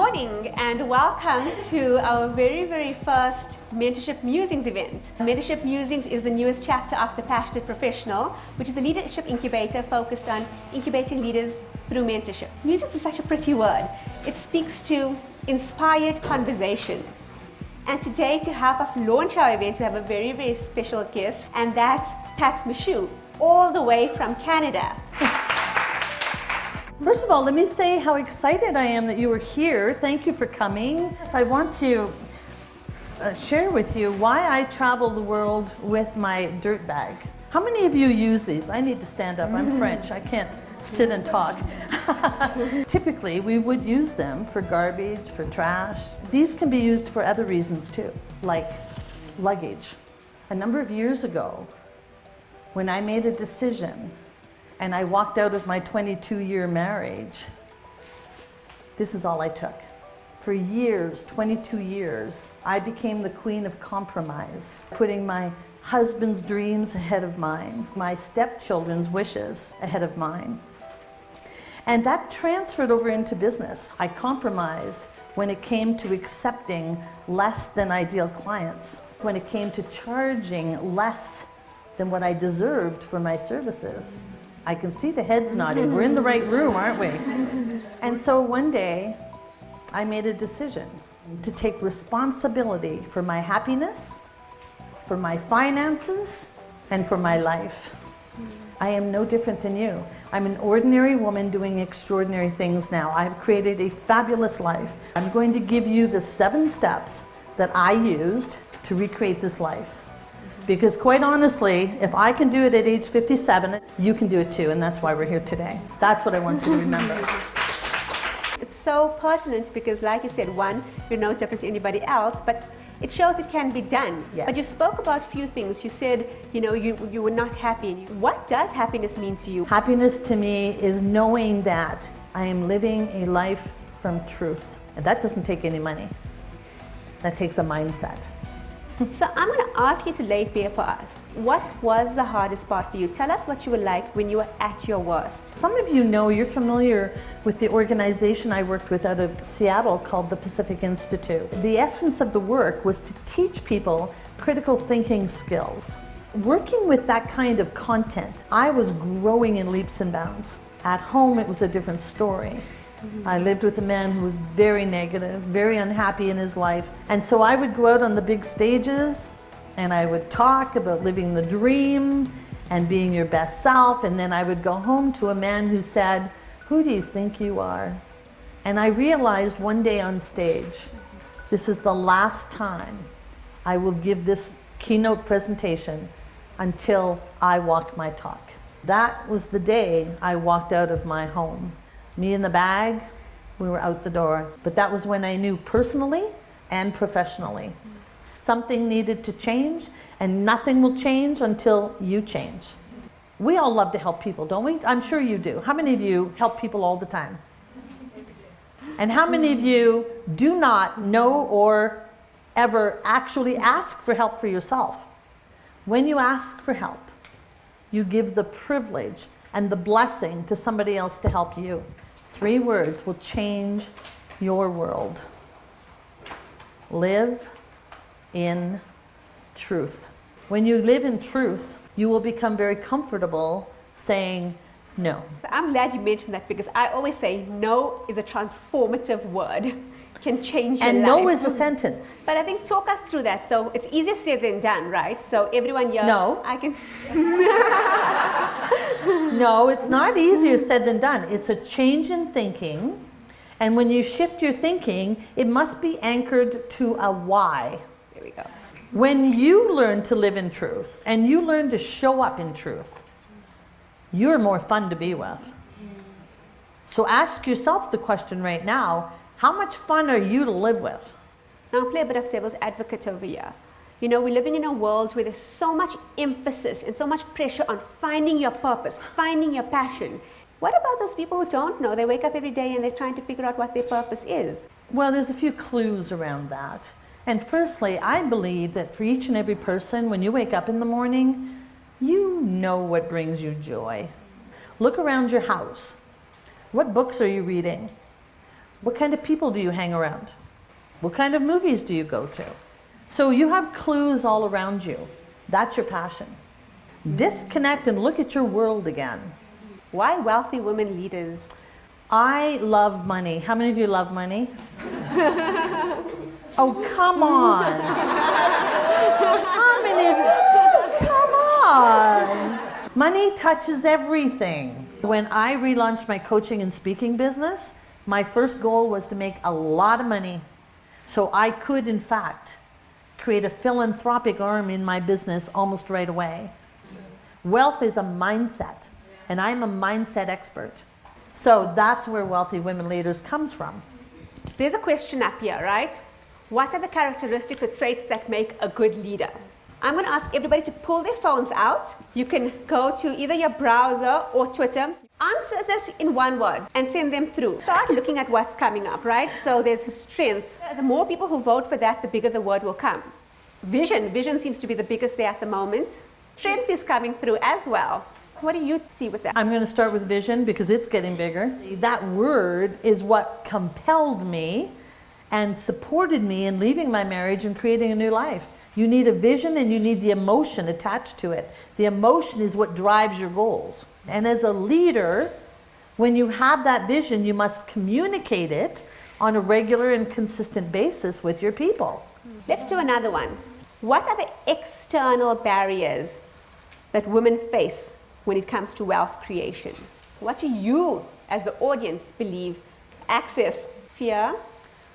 morning and welcome to our very first Mentorship Musings event. Mentorship Musings is the newest chapter of The Passionate Professional, which is a leadership incubator focused on incubating leaders through mentorship. Musings is such a pretty word. It speaks to inspired conversation. And today, to help us launch our event, we have a very special guest, and that's Pat Mussieux, all the way from Canada. First of all, let me say how excited I am that you were here. Thank you for coming. I want to share with you why I travel the world with my dirt bag. How many of you use these? I need to stand up. I'm French. I can't sit and talk. Typically, we would use them for garbage, for trash. These can be used for other reasons too, like luggage. A number of years ago, when I made a decision and I walked out of my 22-year marriage, this is all I took. For years, 22 years, I became the queen of compromise, putting my husband's dreams ahead of mine, my stepchildren's wishes ahead of mine. And that transferred over into business. I compromised when it came to accepting less than ideal clients, when it came to charging less than what I deserved for my services. I can see the heads nodding. We're in the right room, aren't we? And so one day, I made a decision to take responsibility for my happiness, for my finances, and for my life. I am no different than you. I'm an ordinary woman doing extraordinary things now. I've created a fabulous life. I'm going to give you the 7 steps that I used to recreate this life. Because quite honestly, if I can do it at age 57, you can do it too, and that's why we're here today. That's what I want you to remember. It's so pertinent because, like you said, one, you're no different to anybody else, but it shows it can be done. Yes. But you spoke about a few things. You said, you were not happy. What does happiness mean to you? Happiness to me is knowing that I am living a life from truth. And that doesn't take any money. That takes a mindset. So I'm going to ask you to lay it bare for us. What was the hardest part for you? Tell us what you were like when you were at your worst. Some of you know, you're familiar with the organization I worked with out of Seattle called the Pacific Institute. The essence of the work was to teach people critical thinking skills. Working with that kind of content, I was growing in leaps and bounds. At home, it was a different story. I lived with a man who was very negative, very unhappy in his life. And so I would go out on the big stages and I would talk about living the dream and being your best self. And then I would go home to a man who said, "Who do you think you are?" And I realized one day on stage, this is the last time I will give this keynote presentation until I walk my talk. That was the day I walked out of my home. Me in the bag, we were out the door. But that was when I knew personally and professionally something needed to change, and nothing will change until you change. We all love to help people, don't we? I'm sure you do. How many of you help people all the time? And how many of you do not know or ever actually ask for help for yourself? When you ask for help, you give the privilege and the blessing to somebody else to help you. 3 words will change your world. Live in truth. When you live in truth, you will become very comfortable saying no. So I'm glad you mentioned that because I always say no is a transformative word. Can change your life. And no is a sentence. But I think talk us through that. So it's easier said than done, right? So everyone here, No. I can. No, it's not easier said than done. It's a change in thinking. And when you shift your thinking, it must be anchored to a why. There we go. When you learn to live in truth and you learn to show up in truth, you're more fun to be with. So ask yourself the question right now, how much fun are you to live with? Now I'll play a bit of devil's advocate over here. We're living in a world where there's so much emphasis and so much pressure on finding your purpose, finding your passion. What about those people who don't know? They wake up every day and they're trying to figure out what their purpose is. Well, there's a few clues around that. And firstly, I believe that for each and every person, when you wake up in the morning, you know what brings you joy. Look around your house. What books are you reading? What kind of people do you hang around? What kind of movies do you go to? So you have clues all around you. That's your passion. Disconnect and look at your world again. Why wealthy women leaders? I love money. How many of you love money? Oh, come on. How many of you? Come on. Money touches everything. When I relaunched my coaching and speaking business, my first goal was to make a lot of money so I could, in fact, create a philanthropic arm in my business almost right away. Wealth is a mindset, and I'm a mindset expert. So that's where Wealthy Women Leaders comes from. There's a question up here, right? What are the characteristics or traits that make a good leader? I'm going to ask everybody to pull their phones out. You can go to either your browser or Twitter. Answer this in one word and send them through. Start looking at what's coming up, right? So there's strength. The more people who vote for that, the bigger the word will come. Vision. Vision seems to be the biggest there at the moment. Strength is coming through as well. What do you see with that? I'm going to start with vision because it's getting bigger. That word is what compelled me and supported me in leaving my marriage and creating a new life. You need a vision and you need the emotion attached to it. The emotion is what drives your goals. And as a leader, when you have that vision, you must communicate it on a regular and consistent basis with your people. Let's do another one. What are the external barriers that women face when it comes to wealth creation? What do you, as the audience, believe? Access, fear?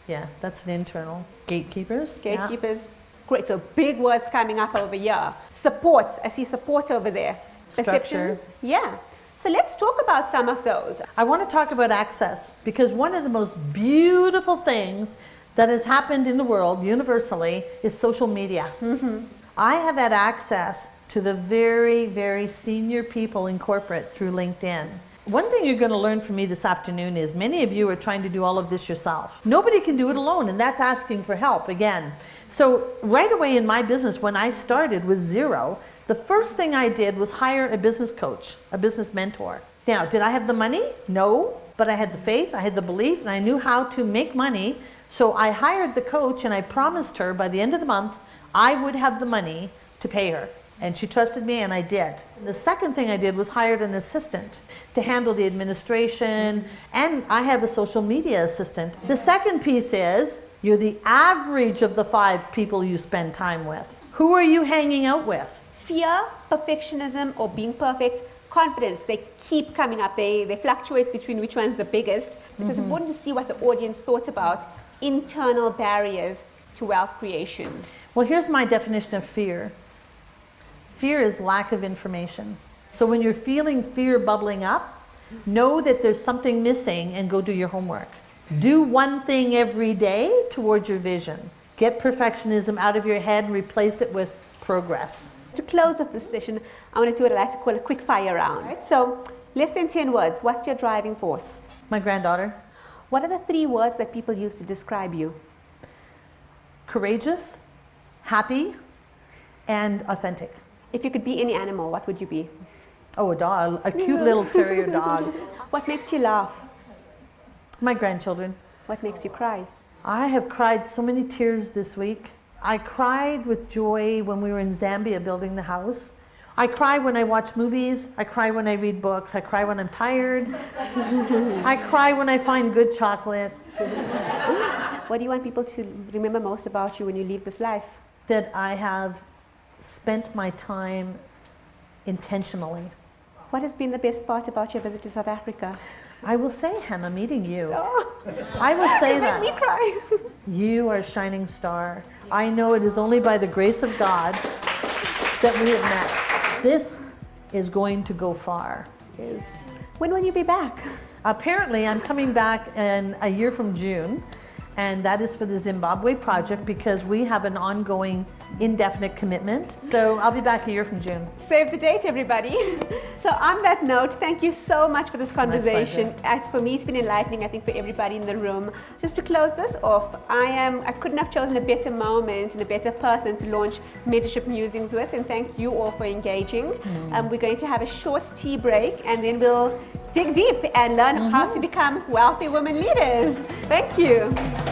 Yeah, that's an internal. Gatekeepers. Gatekeepers. Yeah. Great, so big words coming up over here. Support, I see support over there. Perceptions, yeah. So let's talk about some of those. I want to talk about access because one of the most beautiful things that has happened in the world universally is social media. Mm-hmm. I have had access to the very, very senior people in corporate through LinkedIn. One thing you're going to learn from me this afternoon is many of you are trying to do all of this yourself. Nobody can do it alone, and that's asking for help again. So right away in my business, when I started with zero, the first thing I did was hire a business coach, a business mentor. Now, did I have the money? No, but I had the faith, I had the belief, and I knew how to make money. So I hired the coach and I promised her by the end of the month, I would have the money to pay her. And she trusted me, and I did. The second thing I did was hired an assistant to handle the administration, and I have a social media assistant. The second piece is you're the average of the 5 people you spend time with. Who are you hanging out with? Fear, perfectionism, or being perfect, confidence, they keep coming up. They fluctuate between which one's the biggest. It was important to see what the audience thought about internal barriers to wealth creation. Well, here's my definition of fear. Fear is lack of information. So when you're feeling fear bubbling up, know that there's something missing and go do your homework. Do one thing every day towards your vision. Get perfectionism out of your head and replace it with progress. To close off this session, I want to do what I like to call a quick fire round. Right? So less than 10 words. What's your driving force? My granddaughter. What are the 3 words that people use to describe you? Courageous, happy, and authentic. If you could be any animal, what would you be? Oh, a dog, a cute little terrier dog. What makes you laugh? My grandchildren. What makes you cry? I have cried so many tears this week. I cried with joy when we were in Zambia building the house. I cry when I watch movies. I cry when I read books. I cry when I'm tired. I cry when I find good chocolate. What do you want people to remember most about you when you leave this life? That I have spent my time intentionally. What has been the best part about your visit to South Africa? I will say, Hema, meeting you. Oh. I will say that. Make me cry. You are a shining star. I know it is only by the grace of God that we have met. This is going to go far. Yes. When will you be back? Apparently, I'm coming back in a year from June, and that is for the Zimbabwe project because we have an ongoing indefinite commitment. So I'll be back a year from June. Save the date, everybody. So on that note, thank you so much for this conversation. For me, it's been enlightening, I think, for everybody in the room. Just to close this off, I couldn't have chosen a better moment and a better person to launch Mentorship Musings with, and thank you all for engaging. We're going to have a short tea break, and then we'll dig deep and learn how to become wealthy women leaders. Thank you.